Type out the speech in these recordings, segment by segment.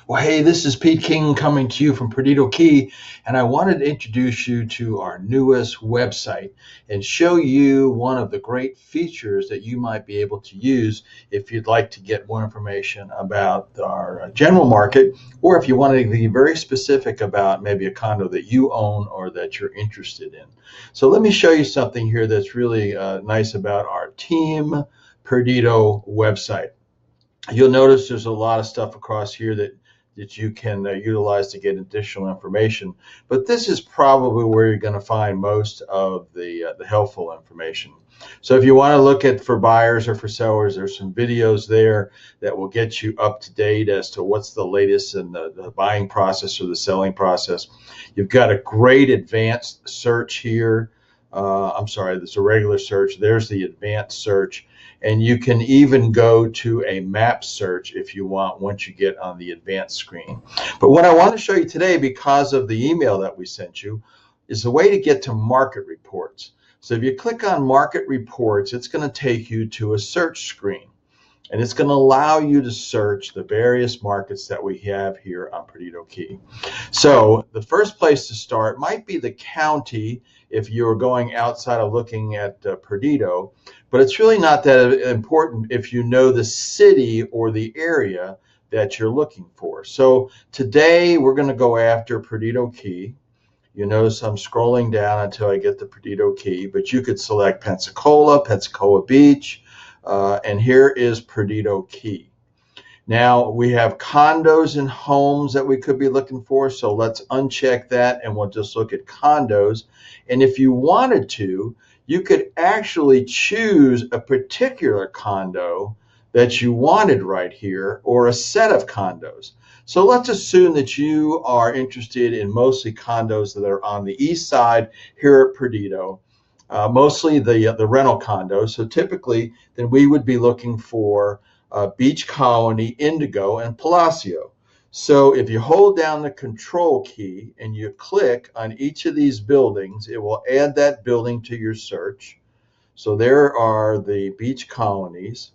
Well, hey, this is Pete King coming to you from Perdido Key, and I wanted to introduce you to our newest website and show you one of the great features that you might be able to use if you'd like to get more information about our general market, or if you want to be very specific about maybe a condo that you own or that you're interested in. So let me show you something here that's really nice about our Team Perdido website. You'll notice there's a lot of stuff across here that you can utilize to get additional information. But this is probably where you're going to find most of the helpful information. So if you want to look at for buyers or for sellers, there's some videos there that will get you up to date as to what's the latest in the buying process or the selling process. You've got a great advanced search here. I'm sorry, there's a regular search. There's the advanced search. And you can even go to a map search if you want once you get on the advanced screen. But what I want to show you today, because of the email that we sent you, is a way to get to market reports. So if you click on market reports, it's going to take you to a search screen. And it's going to allow you to search the various markets that we have here on Perdido Key. So the first place to start might be the county if you're going outside of looking at Perdido, but it's really not that important if you know the city or the area that you're looking for. So today we're going to go after Perdido Key. You notice I'm scrolling down until I get the Perdido Key, but you could select Pensacola, Pensacola Beach, and here is Perdido Key. Now we have condos and homes that we could be looking for, so let's uncheck that and we'll just look at condos. And if you wanted to, you could actually choose a particular condo that you wanted right here or a set of condos. So let's assume that you are interested in mostly condos that are on the east side here at Perdido. Mostly the rental condos. So typically, then we would be looking for Beach Colony, Indigo, and Palacio. So if you hold down the control key and you click on each of these buildings, it will add that building to your search. So there are the beach colonies.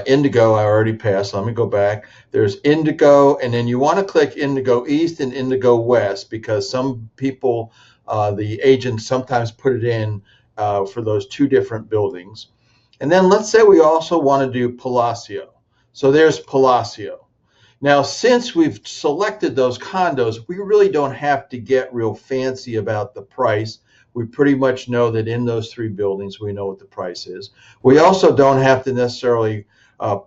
Indigo, I already passed. Let me go back. There's Indigo, and then you want to click Indigo East and Indigo West because some people, the agents sometimes put it in for those two different buildings. And then let's say we also want to do Palacio. So there's Palacio. Now, since we've selected those condos, we really don't have to get real fancy about the price. We pretty much know that in those three buildings, we know what the price is. We also don't have to necessarily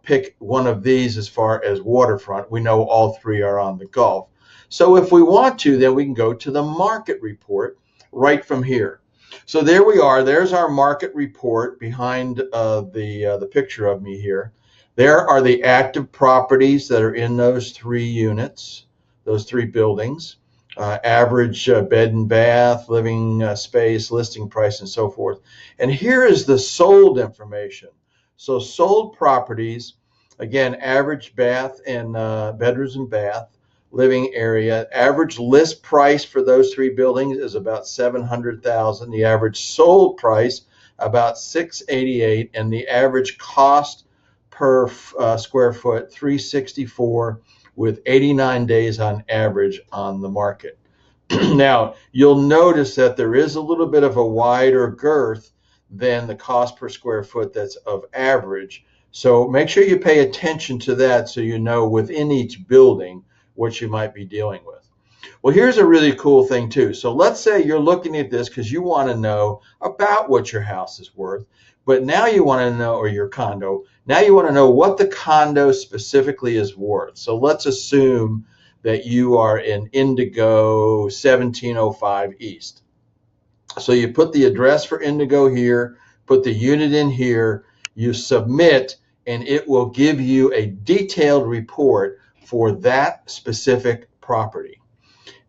pick one of these as far as waterfront. We know all three are on the Gulf. So if we want to, then we can go to the market report right from here. So there we are. There's our market report behind the picture of me here. There are the active properties that are in those three units, those three buildings, average bed and bath, living space, listing price, and so forth. And here is the sold information. So sold properties, again, average bath and bedrooms and bath, living area. Average list price for those three buildings is about $700,000. The average sold price about $688, and the average cost per square foot $364, with 89 days on average on the market. Now you'll notice that there is a little bit of a wider girth than the cost per square foot that's of average. So make sure you pay attention to that so you know within each building what you might be dealing with. Well, here's a really cool thing too. So let's say you're looking at this because you want to know about what your house is worth, but now you want to know, or your condo, now you want to know what the condo specifically is worth. So let's assume that you are in Indigo 1705 East. So you put the address for Indigo here, put the unit in here, you submit, and it will give you a detailed report for that specific property.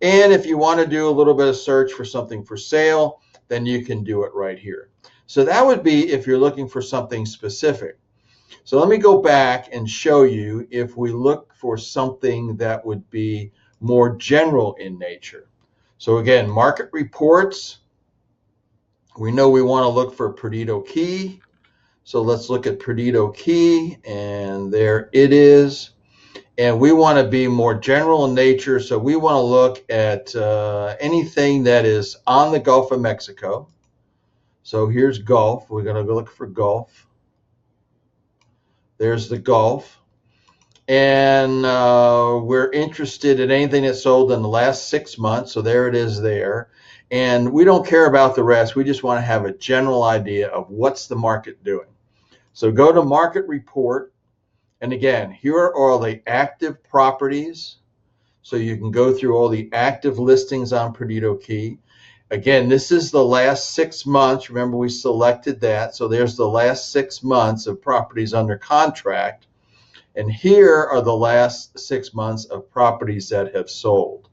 And if you want to do a little bit of search for something for sale, then you can do it right here. So that would be if you're looking for something specific. So let me go back and show you if we look for something that would be more general in nature. So again, market reports. We know we want to look for Perdido Key. So let's look at Perdido Key, and there it is. and we want to be more general in nature. So we want to look at anything that is on the Gulf of Mexico. So here's Gulf. We're going to go look for Gulf. There's the Gulf. And we're interested in anything that's sold in the last 6 months. So there it is there. And we don't care about the rest. We just want to have a general idea of what's the market doing. So go to Market Report. And again, here are all the active properties. So you can go through all the active listings on Perdido Key. Again, this is the last 6 months. Remember, we selected that. So there's the last 6 months of properties under contract. And here are the last 6 months of properties that have sold.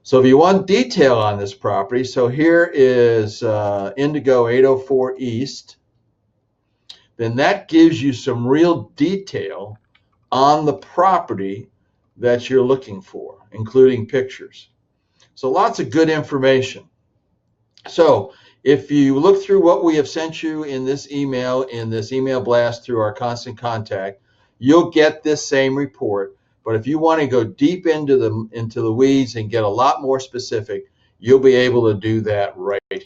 So if you want detail on this property, so here is Indigo 804 East. Then that gives you some real detail on the property that you're looking for, including pictures. So lots of good information. So if you look through what we have sent you in this email blast through our constant contact, you'll get this same report. But if you want to go deep into the weeds and get a lot more specific, you'll be able to do that right